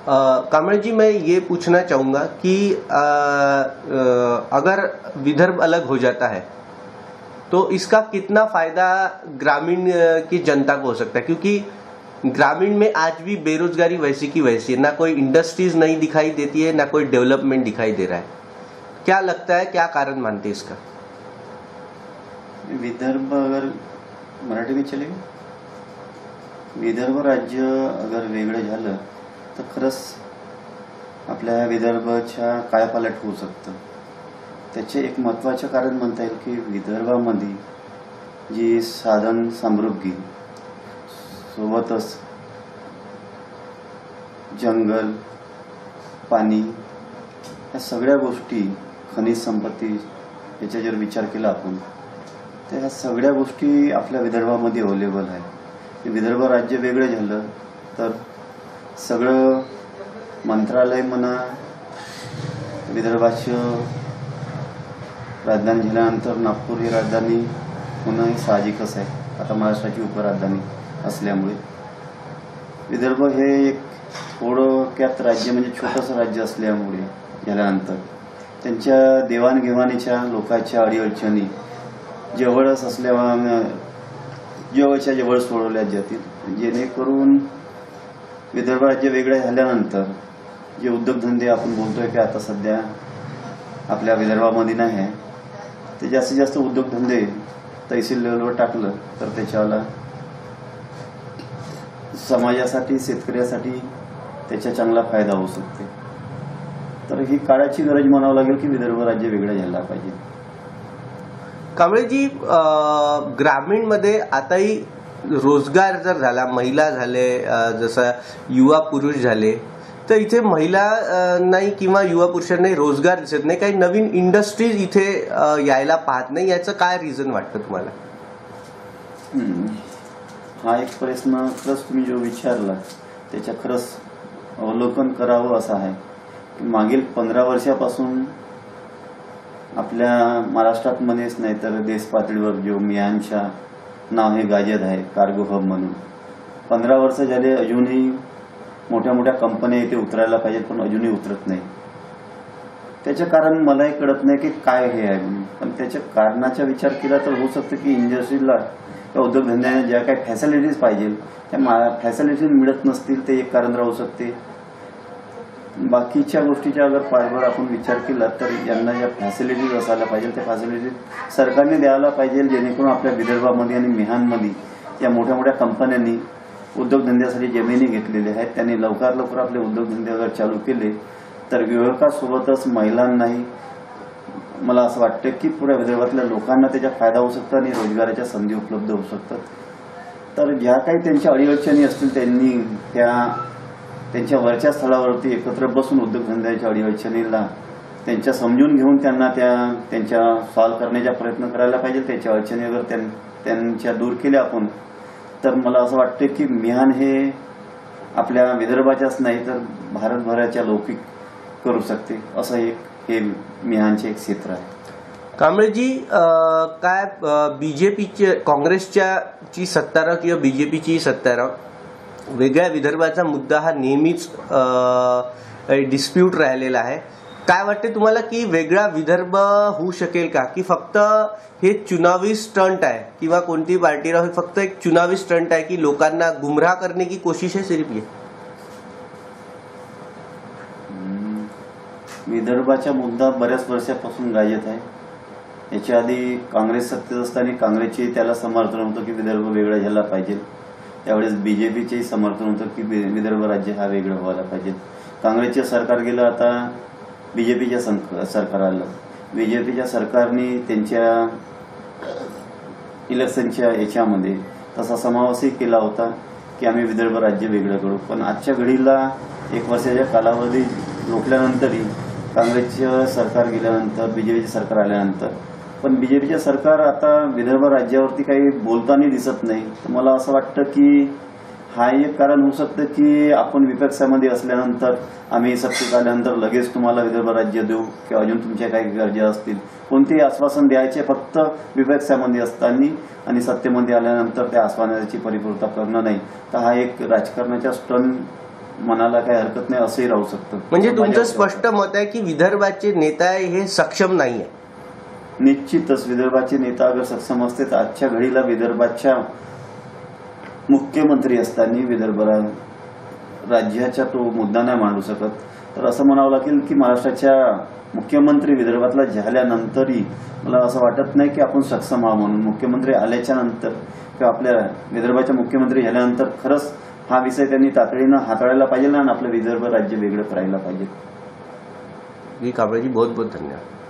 कामड़ जी, मैं ये पूछना चाहूँगा कि अगर विदर्भ अलग हो जाता है तो इसका कितना फायदा ग्रामीण की जनता को हो सकता है, क्योंकि ग्रामीण में आज भी बेरोजगारी वैसी की वैसी है, ना कोई इंडस्ट्रीज नहीं दिखाई देती है, ना कोई डेवलपमेंट दिखाई दे रहा है। क्या लगता है, क्या कारण मानते हैं इसका? विदर्भ अगर मराठी में चलेगा, विदर्भ राज्य अगर वेगळं झालं तर खरंच आपल्या विदर्भाच्या कायापालट होऊ शकतं। त्याचे एक महत्त्वाचे कारण म्हणता येईल की विदर्भामध्ये जी साधन समृद्धी सोबतच जंगल, पाणी या सगळ्या गोष्टी, खनिज संपत्ती याचा जर विचार केला आपण तर ह्या सगळ्या गोष्टी आपल्या विदर्भामध्ये अवेलेबल आहे। विदर्भ राज्य वेगळं झालं तर सगळं मंत्रालय म्हणा, विदर्भाचं राजधानी झाल्यानंतर नागपूर ही राजधानी होणं हे साहजिकच आहे। आता महाराष्ट्राची उपराजधानी असल्यामुळे विदर्भ हे एक थोडक्यात राज्य म्हणजे छोटंसं राज्य असल्यामुळे झाल्यानंतर त्यांच्या देवाणघेवाणीच्या लोकांच्या अडीअडचणी जवळच असल्यामुळे जवळच्या जवळ सोडवल्या जातील, जेणेकरून विदर्भ राज्य वेगळं झाल्यानंतर जे उद्योगधंदे आपण बोलतोय की आता सध्या आपल्या विदर्भामध्ये नाही आहे, ते जास्तीत जास्त उद्योगधंदे तहसील लेवलवर टाकलं तर त्याच्याला समाजासाठी, शेतकऱ्यासाठी त्याचा चांगला फायदा होऊ शकते। तर ही काळाची गरज म्हणावं लागेल की विदर्भ राज्य वेगळं झालं पाहिजे। कांबळे जी, ग्रामीण मध्ये आताही रोजगार जर झाला, महिला झाले, जसं युवा पुरुष झाले, तर इथे महिला नाही किंवा युवा पुरुषांनाही रोजगार दिसत नाही, काही नवीन इंडस्ट्रीज इथे यायला पाहत नाही। याचं काय रिझन वाटतं तुम्हाला? हा एक प्रश्न खरंच तुम्ही जो विचारला त्याच्या खरंच अवलोकन करावं असं आहे की मागील 15 वर्षापासून आपल्या महाराष्ट्रात मध्येच नाही तर देश पातळीवर जो मिहानच्या नाव हे गाजत आहे कार्गो हब म्हणून, 15 वर्ष झाले अजूनही मोठ्या मोठ्या कंपन्या इथे उतरायला पाहिजेत पण अजूनही उतरत नाही। त्याचं कारण मलाही कळत नाही की काय हे आहे, पण त्याच्या कारणाचा विचार केला तर होऊ शकतं की इंडस्ट्रीला या उद्योगधंद्यांना ज्या काही फॅसिलिटीज पाहिजे त्या फॅसिलिटीज मिळत नसतील, ते एक कारण राहू शकते। बाकीच्या गोष्टीचा अगर पाठबळ आपण विचार केला तर यांना ज्या फॅसिलिटीज असायला पाहिजे त्या फॅसिलिटीज सरकारने द्यायला पाहिजे, जेणेकरून आपल्या विदर्भामध्ये आणि मिहानमध्ये या मोठ्या मोठ्या कंपन्यांनी उद्योगधंद्यासाठी जमिनी घेतलेल्या आहेत, त्यांनी लवकर लवकर आपले उद्योगधंदे अगर चालू केले तर युवकासोबतच महिलांनाही मला असं वाटतं की पुऱ्या विदर्भातल्या लोकांना त्याचा फायदा होऊ शकतो आणि रोजगाराच्या संधी उपलब्ध होऊ शकतात। तर ज्या काही त्यांच्या अडीअडचणी असतील त्यांनी त्यांच्या वरच्या स्थळावरती एकत्र बसून उद्योगधंद्याच्या अडीअडचणीला त्यांच्या समजून घेऊन त्यांना त्यांच्या सॉल्व्ह करण्याचा प्रयत्न करायला पाहिजे। त्याच्या अडचणी अगर त्यांच्या दूर केल्या आपण तर मला असं वाटतं की मिहान हे आपल्या विदर्भाच्याच नाही तर भारतभराच्या लौकिक करू शकते, असं हे मिहानचे एक क्षेत्र आहे। कांबळे जी, काय बीजेपीचे, काँग्रेसची सत्ता राहो किंवा बीजेपीची सत्ता राहो, वेगळ्या विदर्भाचा मुद्दा हा नेहमीच डिस्प्यूट राहिलेला आहे। काय वाटते तुम्हाला की वेगळा विदर्भ होऊ शकेल का, की फक्त हे चुनावी स्टंट आहे किंवा कोणती पार्टी राहो फक्त एक चुनावी स्टंट आहे की लोकांना गुमराह करने की कोशिश है सिर्फ ये? विदर्भाचा मुद्दा बऱ्याच वर्षापासून गाजत आहे। याच्या आधी काँग्रेस सत्तेत असताना काँग्रेसचे त्याला समर्थन होतं की विदर्भ वेगळा झाला पाहिजे, त्यावेळेस बीजेपीचेही समर्थन होतं की विदर्भ राज्य हा वेगळा व्हायला पाहिजे। काँग्रेसचे सरकार गेलं, आता बीजेपीच्या सरकार आलं। बीजेपीच्या सरकारने त्यांच्या इलेक्शनच्या याच्यामध्ये तसा समावेशही केला होता की आम्ही विदर्भ राज्य वेगळं करू, पण आजच्या घडीला 1 वर्षाच्या कालावधी रोखल्यानंतरही काँग्रेसचं सरकार गेल्यानंतर बीजेपीचे सरकार आल्यानंतर पण बीजेपीचे सरकार आता विदर्भ राज्यावरती काही बोलताना दिसत नाही। तर मला असं वाटतं की हा एक कारण होऊ शकतं की आपण विपक्षामध्ये असल्यानंतर आम्ही सत्तेत आल्यानंतर लगेच तुम्हाला विदर्भ राज्य देऊ किंवा अजून तुमच्या काही गरजा असतील कोणतेही आश्वासन द्यायचे फक्त विपक्षामध्ये असताना आणि सत्तेमध्ये आल्यानंतर त्या आश्वासनाची परिपूर्तता करणं नाही, तर हा एक राजकारणाचा स्टंट मनाला काही हरकत नाही असंही राहू शकतं. म्हणजे असं तुमचं माझ्या स्पष्ट मत आहे की विदर्भाचे नेता हे सक्षम नाहीये. निश्चितच विदर्भाचे नेता अगर सक्षम असते तर आजच्या घडीला विदर्भाच्या मुख्यमंत्री असताना विदर्भ राज्याचा तो मुद्दा नाही मांडू शकत. तर असं म्हणावं लागेल की महाराष्ट्राच्या मुख्यमंत्री विदर्भातला झाल्यानंतरही मला असं वाटत नाही की आपण सक्षम आहोत म्हणून. मुख्यमंत्री आल्याच्या नंतर किंवा आपल्या विदर्भाच्या मुख्यमंत्री झाल्यानंतर खरंच हा विषय त्यांनी तातडीनं हाताळायला पाहिजे आणि आपलं विदर्भ राज्य वेगळं करायला पाहिजे. कांबळेजी बहुत बहुत धन्यवाद.